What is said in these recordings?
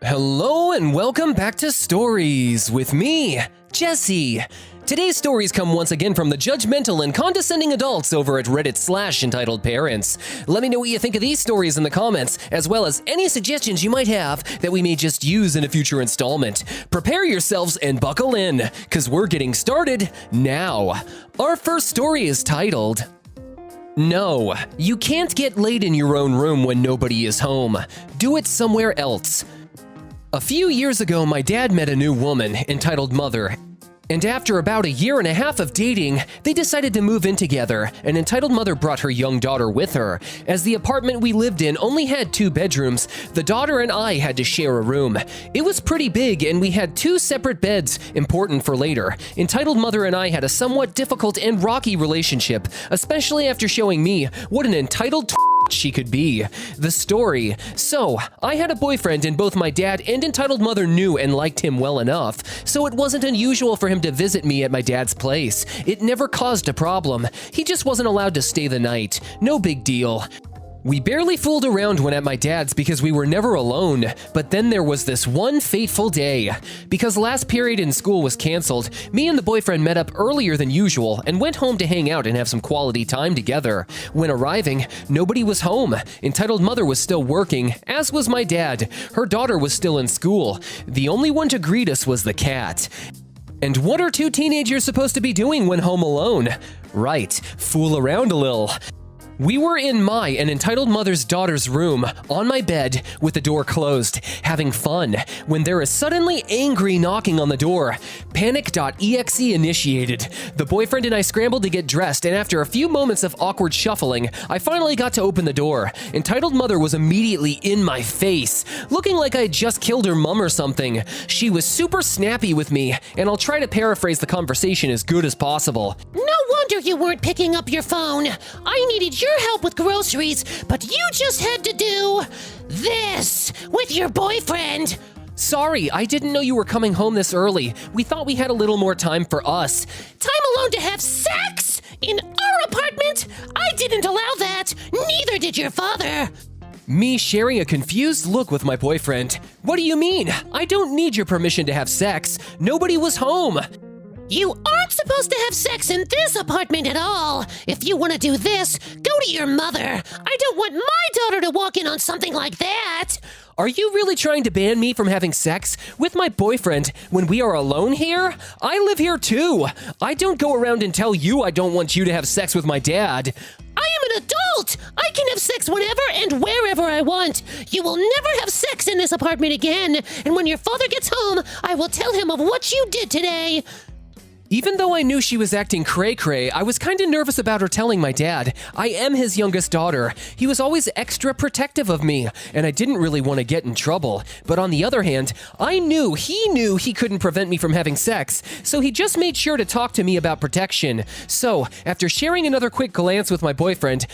Hello and welcome back to Stories with me, Jesse. Today's stories come once again from the judgmental and condescending adults over at Reddit/entitledparents. Let me know what you think of these stories in the comments, as well as any suggestions you might have that we may just use in a future installment. Prepare yourselves and buckle in, cause we're getting started now. Our first story is titled, No, you can't get laid in your own room when nobody is home. Do it somewhere else. A few years ago, my dad met a new woman, entitled Mother, and after about a year and a half of dating, they decided to move in together, and entitled Mother brought her young daughter with her. As the apartment we lived in only had 2 bedrooms, the daughter and I had to share a room. It was pretty big, and we had 2 separate beds, important for later. Entitled Mother and I had a somewhat difficult and rocky relationship, especially after showing me what an entitled she could be. The story. So, I had a boyfriend and both my dad and entitled Mother knew and liked him well enough, so it wasn't unusual for him to visit me at my dad's place. It never caused a problem. He just wasn't allowed to stay the night. No big deal. We barely fooled around when at my dad's because we were never alone, but then there was this one fateful day. Because last period in school was canceled, me and the boyfriend met up earlier than usual and went home to hang out and have some quality time together. When arriving, nobody was home. Entitled Mother was still working, as was my dad. Her daughter was still in school. The only one to greet us was the cat. And what are 2 teenagers supposed to be doing when home alone? Right, fool around a little. We were in my and entitled Mother's daughter's room, on my bed, with the door closed, having fun, when there is suddenly angry knocking on the door. Panic.exe initiated. The boyfriend and I scrambled to get dressed, and after a few moments of awkward shuffling, I finally got to open the door. Entitled Mother was immediately in my face, looking like I had just killed her mom or something. She was super snappy with me, and I'll try to paraphrase the conversation as good as possible. No wonder you weren't picking up your phone. I needed your help with groceries, but you just had to do this with your boyfriend. Sorry, I didn't know you were coming home this early. We thought we had a little more time for us. Time alone to have sex? In our apartment? I didn't allow that. Neither did your father. Me sharing a confused look with my boyfriend. What do you mean? I don't need your permission to have sex. Nobody was home. You aren't supposed to have sex in this apartment at all. If you want to do this, go to your mother. I don't want my daughter to walk in on something like that. Are you really trying to ban me from having sex with my boyfriend when we are alone here? I live here too. I don't go around and tell you I don't want you to have sex with my dad. I am an adult. I can have sex whenever and wherever I want. You will never have sex in this apartment again. And when your father gets home, I will tell him of what you did today. Even though I knew she was acting cray-cray, I was kinda nervous about her telling my dad. I am his youngest daughter. He was always extra protective of me, and I didn't really want to get in trouble. But on the other hand, I knew he couldn't prevent me from having sex, so he just made sure to talk to me about protection. So, after sharing another quick glance with my boyfriend,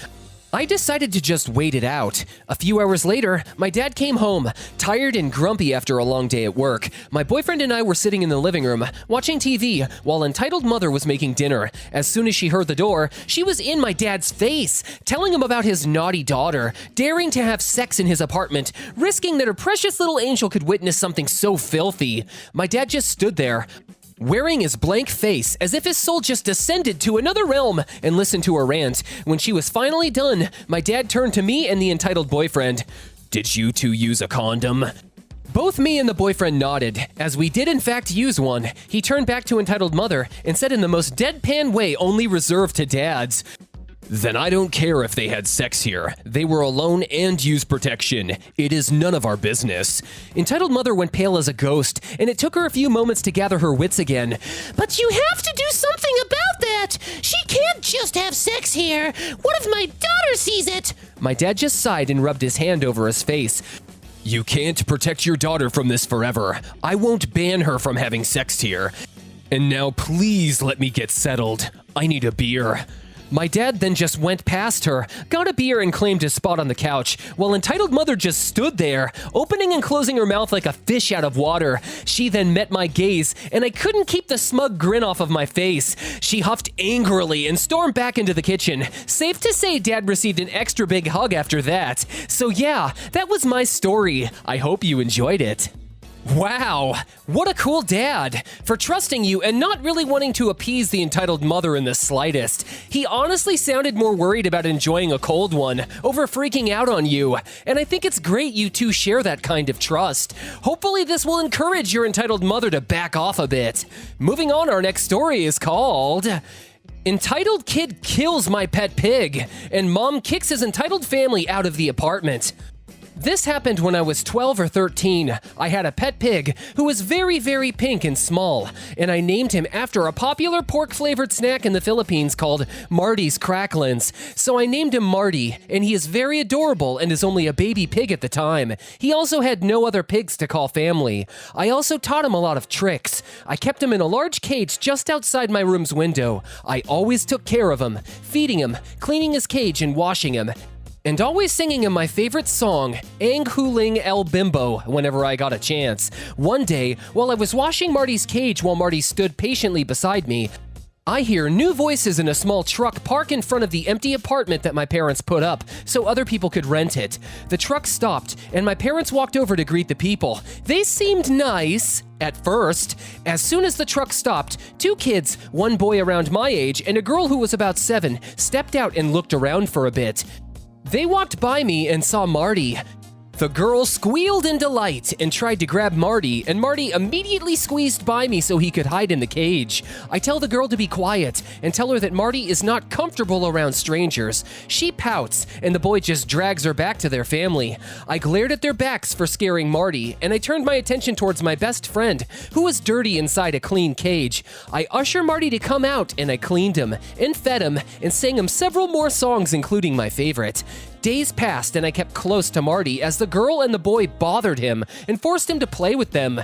I decided to just wait it out. A few hours later, my dad came home, tired and grumpy after a long day at work. My boyfriend and I were sitting in the living room, watching TV, while entitled Mother was making dinner. As soon as she heard the door, she was in my dad's face, telling him about his naughty daughter, daring to have sex in his apartment, risking that her precious little angel could witness something so filthy. My dad just stood there, wearing his blank face as if his soul just descended to another realm, and listened to her rant. When she was finally done, my dad turned to me and the entitled boyfriend. Did you 2 use a condom? Both me and the boyfriend nodded, as we did in fact use one. He turned back to entitled Mother and said in the most deadpan way only reserved to dads, Then I don't care if they had sex here. They were alone and used protection. It is none of our business. Entitled Mother went pale as a ghost, and it took her a few moments to gather her wits again. But you have to do something about that. She can't just have sex here. What if my daughter sees it? My dad just sighed and rubbed his hand over his face. You can't protect your daughter from this forever. I won't ban her from having sex here. And now please let me get settled. I need a beer. My dad then just went past her, got a beer, and claimed his spot on the couch, while entitled Mother just stood there, opening and closing her mouth like a fish out of water. She then met my gaze, and I couldn't keep the smug grin off of my face. She huffed angrily and stormed back into the kitchen. Safe to say Dad received an extra big hug after that. So yeah, that was my story. I hope you enjoyed it. Wow, what a cool dad for trusting you and not really wanting to appease the entitled mother in the slightest. He honestly sounded more worried about enjoying a cold one over freaking out on you, and I think it's great you two share that kind of trust. Hopefully this will encourage your entitled mother to back off a bit. Moving on, our next story is called Entitled Kid Kills My Pet Pig, and Mom Kicks His Entitled Family Out of the Apartment. This happened when I was 12 or 13. I had a pet pig who was very, very pink and small, and I named him after a popular pork-flavored snack in the Philippines called Marty's Cracklins. So I named him Marty, and he is very adorable and is only a baby pig at the time. He also had no other pigs to call family. I also taught him a lot of tricks. I kept him in a large cage just outside my room's window. I always took care of him, feeding him, cleaning his cage, and washing him, and always singing him my favorite song, Ang Huling El Bimbo, whenever I got a chance. One day, while I was washing Marty's cage while Marty stood patiently beside me, I hear new voices in a small truck park in front of the empty apartment that my parents put up so other people could rent it. The truck stopped, and my parents walked over to greet the people. They seemed nice at first. As soon as the truck stopped, two kids, one boy around my age and a girl who was about 7, stepped out and looked around for a bit. They walked by me and saw Marty. The girl squealed in delight and tried to grab Marty, and Marty immediately squeezed by me so he could hide in the cage. I tell the girl to be quiet and tell her that Marty is not comfortable around strangers. She pouts, and the boy just drags her back to their family. I glared at their backs for scaring Marty, and I turned my attention towards my best friend, who was dirty inside a clean cage. I usher Marty to come out, and I cleaned him and fed him and sang him several more songs, including my favorite. Days passed, and I kept close to Marty as the girl and the boy bothered him and forced him to play with them.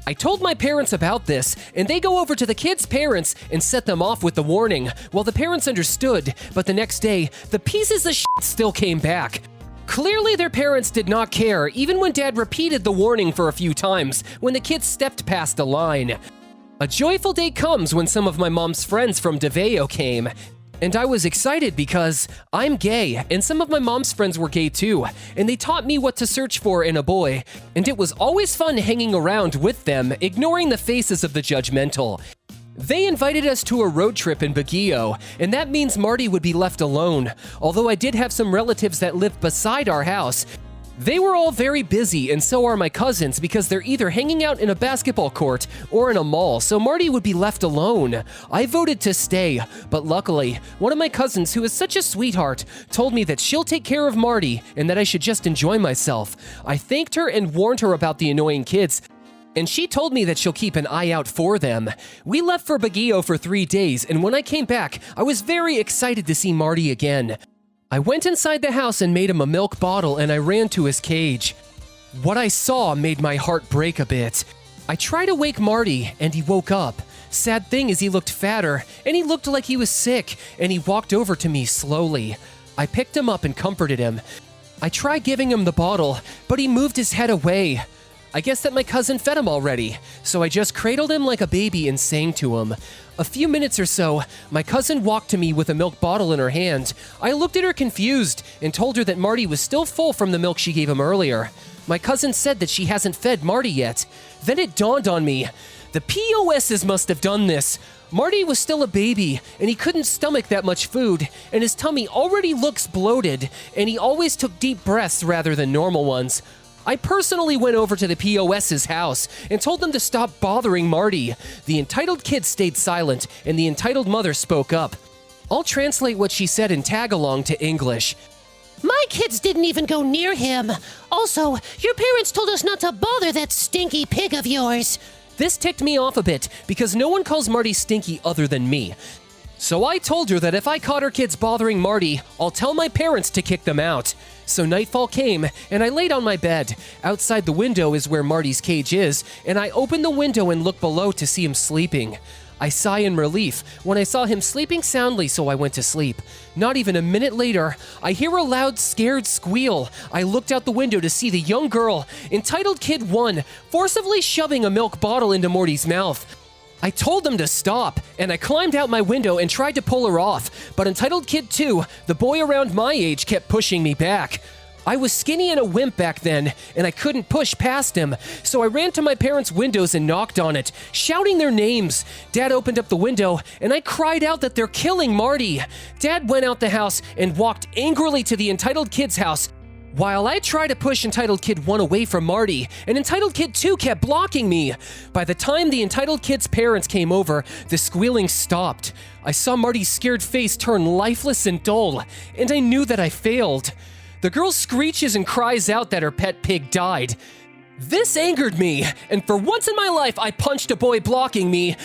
I told my parents about this, and they go over to the kids' parents and set them off with the warning. Well, the parents understood, but the next day, the pieces of shit still came back. Clearly, their parents did not care, even when Dad repeated the warning for a few times when the kids stepped past a line. A joyful day comes when some of my mom's friends from DeVeo came. And I was excited because I'm gay, and some of my mom's friends were gay too, and they taught me what to search for in a boy, and it was always fun hanging around with them, ignoring the faces of the judgmental. They invited us to a road trip in Baguio, and that means Marty would be left alone, although I did have some relatives that lived beside our house. They were all very busy, and so are my cousins, because they're either hanging out in a basketball court or in a mall, so Marty would be left alone. I voted to stay, but luckily, one of my cousins, who is such a sweetheart, told me that she'll take care of Marty and that I should just enjoy myself. I thanked her and warned her about the annoying kids, and she told me that she'll keep an eye out for them. We left for Baguio for 3 days, and when I came back, I was very excited to see Marty again. I went inside the house and made him a milk bottle, and I ran to his cage. What I saw made my heart break a bit. I tried to wake Marty, and he woke up. Sad thing is he looked fatter, and he looked like he was sick, and he walked over to me slowly. I picked him up and comforted him. I tried giving him the bottle, but he moved his head away. I guess that my cousin fed him already, so I just cradled him like a baby and sang to him. A few minutes or so, my cousin walked to me with a milk bottle in her hand. I looked at her confused and told her that Marty was still full from the milk she gave him earlier. My cousin said that she hasn't fed Marty yet. Then it dawned on me. The POSs must have done this. Marty was still a baby, and he couldn't stomach that much food, and his tummy already looks bloated, and he always took deep breaths rather than normal ones. I personally went over to the POS's house and told them to stop bothering Marty. The entitled kid stayed silent, and the entitled mother spoke up. I'll translate what she said in tag-along to English. My kids didn't even go near him. Also, your parents told us not to bother that stinky pig of yours. This ticked me off a bit because no one calls Marty stinky other than me. So I told her that if I caught her kids bothering Marty, I'll tell my parents to kick them out. So nightfall came, and I laid on my bed. Outside the window is where Marty's cage is, and I opened the window and looked below to see him sleeping. I sigh in relief when I saw him sleeping soundly, so I went to sleep. Not even a minute later, I hear a loud, scared squeal. I looked out the window to see the young girl, entitled Kid 1, forcibly shoving a milk bottle into Morty's mouth. I told them to stop, and I climbed out my window and tried to pull her off, but Entitled Kid 2, the boy around my age, kept pushing me back. I was skinny and a wimp back then, and I couldn't push past him, so I ran to my parents' windows and knocked on it, shouting their names. Dad opened up the window, and I cried out that they're killing Marty. Dad went out the house and walked angrily to the entitled kid's house, while I tried to push Entitled Kid 1 away from Marty, and Entitled Kid 2 kept blocking me. By the time the Entitled Kid's parents came over, the squealing stopped. I saw Marty's scared face turn lifeless and dull, and I knew that I failed. The girl screeches and cries out that her pet pig died. This angered me, and for once in my life I punched a boy blocking me,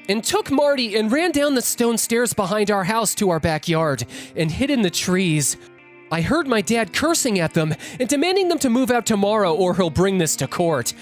and took Marty and ran down the stone stairs behind our house to our backyard, and hid in the trees. I heard my dad cursing at them and demanding them to move out tomorrow or he'll bring this to court.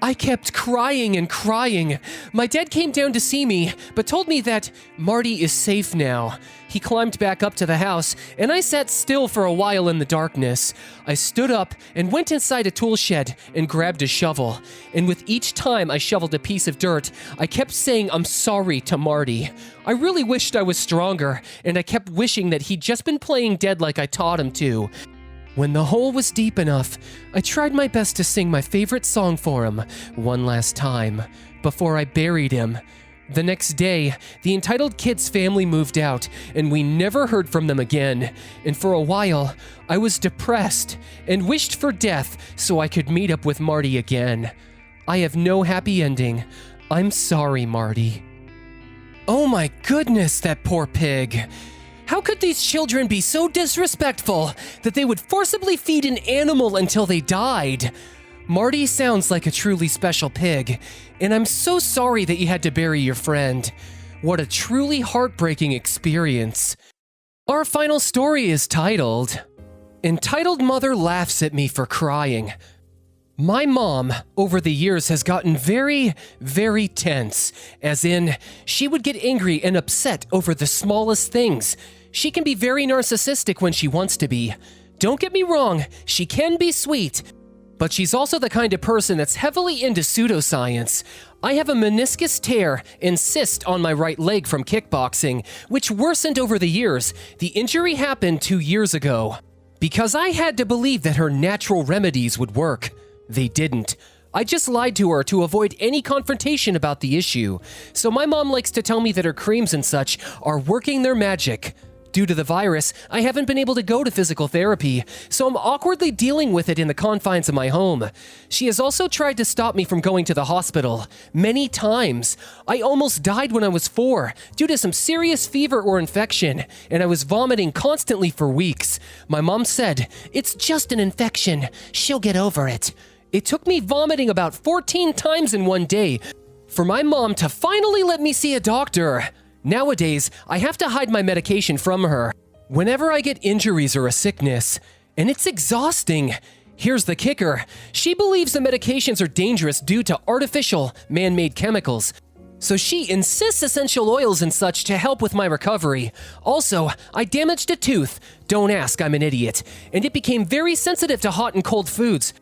I kept crying and crying. My dad came down to see me, but told me that Marty is safe now. He climbed back up to the house, and I sat still for a while in the darkness. I stood up and went inside a tool shed and grabbed a shovel. And with each time I shoveled a piece of dirt, I kept saying I'm sorry to Marty. I really wished I was stronger, and I kept wishing that he'd just been playing dead like I taught him to. When the hole was deep enough, I tried my best to sing my favorite song for him one last time before I buried him. The next day, the Entitled Kid's family moved out, and we never heard from them again. And for a while, I was depressed and wished for death so I could meet up with Marty again. I have no happy ending. I'm sorry, Marty. Oh my goodness, that poor pig. How could these children be so disrespectful that they would forcibly feed an animal until they died? Marty sounds like a truly special pig, and I'm so sorry that you had to bury your friend. What a truly heartbreaking experience. Our final story is titled, Entitled Mother Laughs at Me for Crying. My mom, over the years, has gotten very, very tense, as in, she would get angry and upset over the smallest things. She can be very narcissistic when she wants to be. Don't get me wrong, she can be sweet, but she's also the kind of person that's heavily into pseudoscience. I have a meniscus tear and cyst on my right leg from kickboxing, which worsened over the years. The injury happened 2 years ago. Because I had to believe that her natural remedies would work. They didn't. I just lied to her to avoid any confrontation about the issue. So my mom likes to tell me that her creams and such are working their magic. Due to the virus, I haven't been able to go to physical therapy, so I'm awkwardly dealing with it in the confines of my home. She has also tried to stop me from going to the hospital many times. I almost died when I was 4 due to some serious fever or infection, and I was vomiting constantly for weeks. My mom said, "It's just an infection. She'll get over it." It took me vomiting about 14 times in one day for my mom to finally let me see a doctor. Nowadays, I have to hide my medication from her whenever I get injuries or a sickness, and it's exhausting. Here's the kicker. She believes the medications are dangerous due to artificial, man-made chemicals, so she insists essential oils and such to help with my recovery. Also, I damaged a tooth. Don't ask, I'm an idiot. And it became very sensitive to hot and cold foods.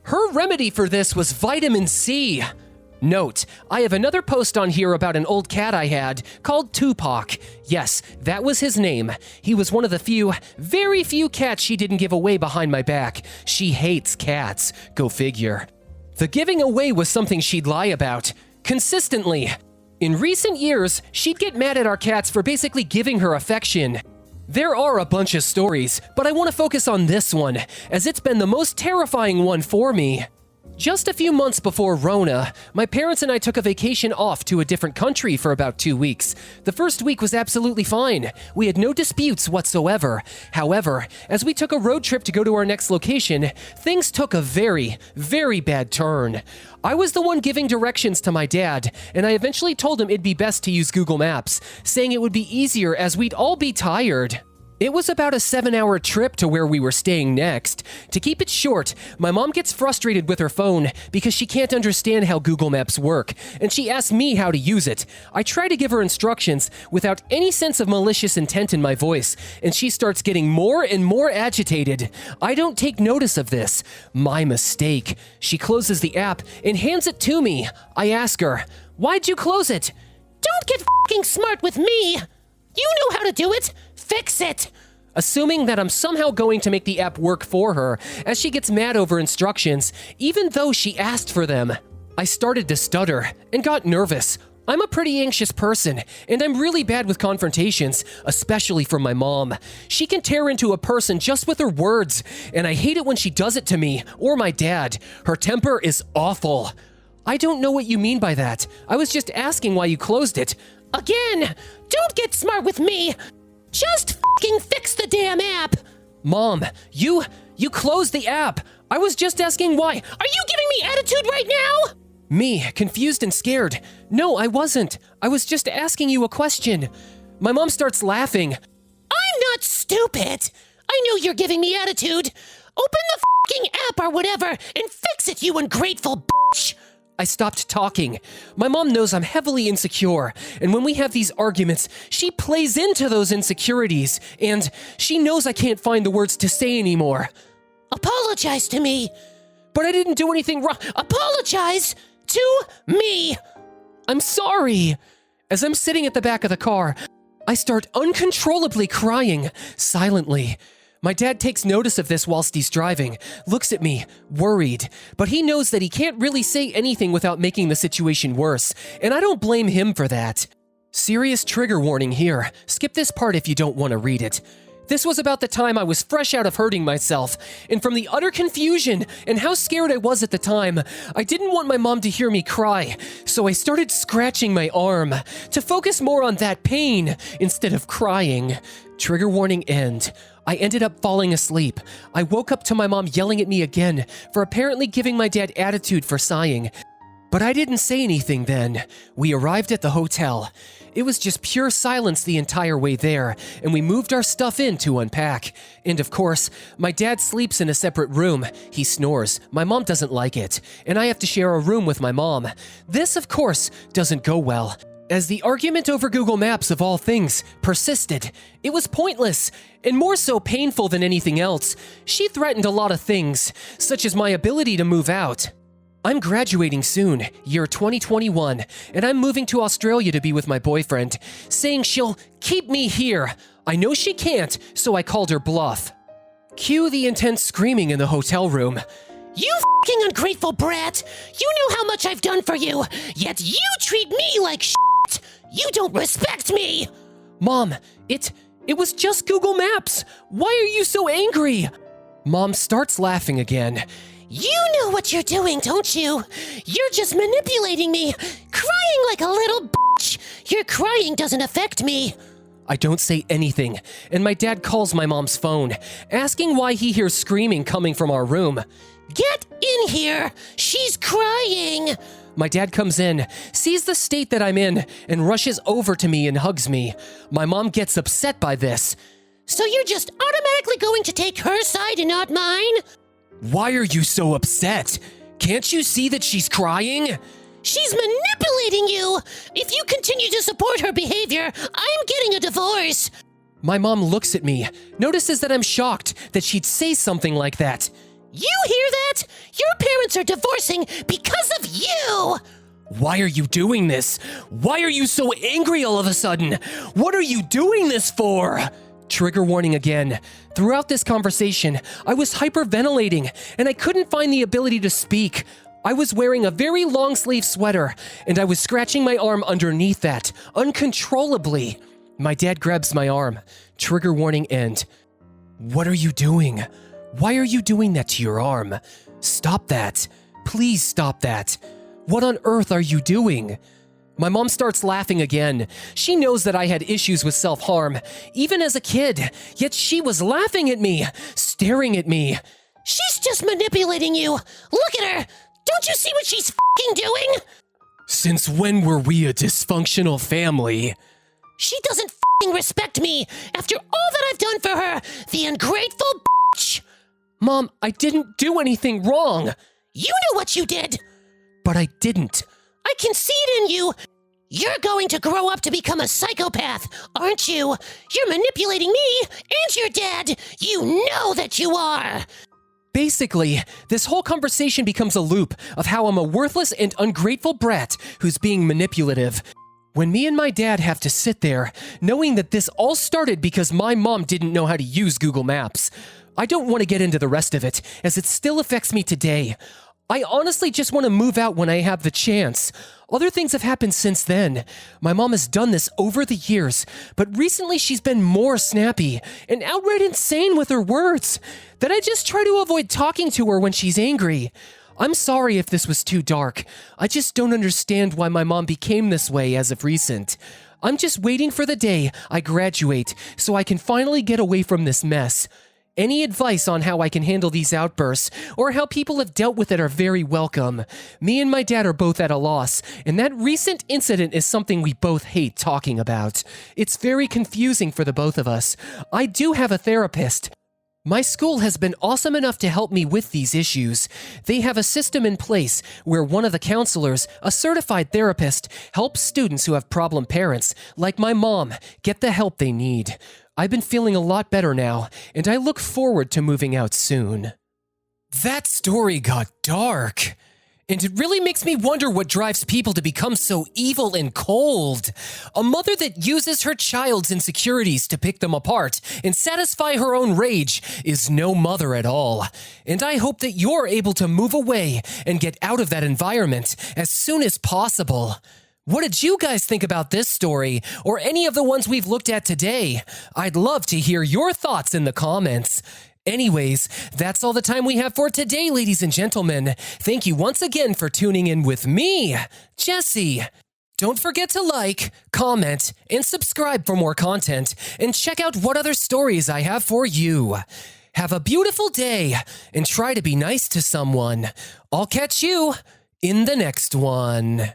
Her remedy for this was vitamin C. Note, I have another post on here about an old cat I had called Tupac. Yes, that was his name. He was one of the few, very few cats she didn't give away behind my back. She hates cats. Go figure. The giving away was something she'd lie about. Consistently. In recent years, she'd get mad at our cats for basically giving her affection. There are a bunch of stories, but I want to focus on this one, as it's been the most terrifying one for me. Just a few months before Rona, my parents and I took a vacation off to a different country for about 2 weeks. The first week was absolutely fine. We had no disputes whatsoever. However, as we took a road trip to go to our next location, things took a very, very bad turn. I was the one giving directions to my dad, and I eventually told him it'd be best to use Google Maps, saying it would be easier as we'd all be tired. It was about a 7-hour trip to where we were staying next. To keep it short, my mom gets frustrated with her phone because she can't understand how Google Maps work, and she asks me how to use it. I try to give her instructions without any sense of malicious intent in my voice, and she starts getting more and more agitated. I don't take notice of this. My mistake. She closes the app and hands it to me. I ask her, "Why'd you close it?" Don't get f***ing smart with me. You know how to do it. Fix it. assuming that I'm somehow going to make the app work for her as she gets mad over instructions, even though she asked for them. I started to stutter and got nervous. I'm a pretty anxious person, and I'm really bad with confrontations, especially from my mom. She can tear into a person just with her words, and I hate it when she does it to me or my dad. Her temper is awful. I don't know what you mean by that. I was just asking why you closed it. Again, don't get smart with me. Just fucking fix the damn app. Mom, you closed the app. I was just asking why. Are you giving me attitude right now? Me, confused and scared. No, I wasn't. I was just asking you a question. My mom starts laughing. I'm not stupid. I know you're giving me attitude. Open the fucking app or whatever and fix it, you ungrateful bitch. I stopped talking. My mom knows I'm heavily insecure, and when we have these arguments, she plays into those insecurities, and she knows I can't find the words to say anymore. Apologize to me. But I didn't do anything wrong. Apologize to me. I'm sorry. As I'm sitting at the back of the car, I start uncontrollably crying, silently. My dad takes notice of this whilst he's driving, looks at me, worried, but he knows that he can't really say anything without making the situation worse, and I don't blame him for that. Serious trigger warning here. Skip this part if you don't want to read it. This was about the time I was fresh out of hurting myself, and from the utter confusion and how scared I was at the time, I didn't want my mom to hear me cry, so I started scratching my arm to focus more on that pain instead of crying. Trigger warning end. I ended up falling asleep. I woke up to my mom yelling at me again for apparently giving my dad attitude for sighing. But I didn't say anything then. We arrived at the hotel. It was just pure silence the entire way there, and we moved our stuff in to unpack. And of course, my dad sleeps in a separate room. He snores. My mom doesn't like it, and I have to share a room with my mom. This, of course, doesn't go well, as the argument over Google Maps of all things persisted. It was pointless, and more so painful than anything else. She threatened a lot of things, such as my ability to move out. I'm graduating soon, year 2021, and I'm moving to Australia to be with my boyfriend, saying she'll keep me here. I know she can't, so I called her bluff. Cue the intense screaming in the hotel room. You fucking ungrateful brat! You know how much I've done for you, yet you treat me like shit! You don't respect me! Mom, it was just Google Maps. Why are you so angry? Mom starts laughing again. You know what you're doing, don't you? You're just manipulating me, crying like a little bitch. Your crying doesn't affect me. I don't say anything, and my dad calls my mom's phone, asking why he hears screaming coming from our room. Get in here! She's crying! My dad comes in, sees the state that I'm in, and rushes over to me and hugs me. My mom gets upset by this. So you're just automatically going to take her side and not mine? Why are you so upset? Can't you see that she's crying? She's manipulating you! If you continue to support her behavior, I'm getting a divorce! My mom looks at me, notices that I'm shocked that she'd say something like that. You hear that? Your parents are divorcing because of you! Why are you doing this? Why are you so angry all of a sudden? What are you doing this for? Trigger warning again. Throughout this conversation, I was hyperventilating, and I couldn't find the ability to speak. I was wearing a very long-sleeve sweater, and I was scratching my arm underneath that, uncontrollably. My dad grabs my arm. Trigger warning end. What are you doing? Why are you doing that to your arm? Stop that. Please stop that. What on earth are you doing? My mom starts laughing again. She knows that I had issues with self-harm, even as a kid, yet she was laughing at me, staring at me. She's just manipulating you. Look at her. Don't you see what she's fucking doing? Since when were we a dysfunctional family? She doesn't fucking respect me after all that I've done for her, the ungrateful bitch. Mom, I didn't do anything wrong. You know what you did. But I didn't. I can see it in you. You're going to grow up to become a psychopath, aren't you? You're manipulating me and your dad. You know that you are. Basically, this whole conversation becomes a loop of how I'm a worthless and ungrateful brat who's being manipulative. When me and my dad have to sit there, knowing that this all started because my mom didn't know how to use Google Maps. I don't want to get into the rest of it, as it still affects me today. I honestly just want to move out when I have the chance. Other things have happened since then. My mom has done this over the years, but recently she's been more snappy and outright insane with her words that I just try to avoid talking to her when she's angry. I'm sorry if this was too dark. I just don't understand why my mom became this way as of recent. I'm just waiting for the day I graduate so I can finally get away from this mess. Any advice on how I can handle these outbursts or how people have dealt with it are very welcome. Me and my dad are both at a loss, and that recent incident is something we both hate talking about. It's very confusing for the both of us. I do have a therapist. My school has been awesome enough to help me with these issues. They have a system in place where one of the counselors, a certified therapist, helps students who have problem parents, like my mom, get the help they need. I've been feeling a lot better now, and I look forward to moving out soon. That story got dark. And it really makes me wonder what drives people to become so evil and cold. A mother that uses her child's insecurities to pick them apart and satisfy her own rage is no mother at all. And I hope that you're able to move away and get out of that environment as soon as possible. What did you guys think about this story, or any of the ones we've looked at today? I'd love to hear your thoughts in the comments. Anyways, that's all the time we have for today, ladies and gentlemen. Thank you once again for tuning in with me, Jesse. Don't forget to like, comment, and subscribe for more content, and check out what other stories I have for you. Have a beautiful day, and try to be nice to someone. I'll catch you in the next one.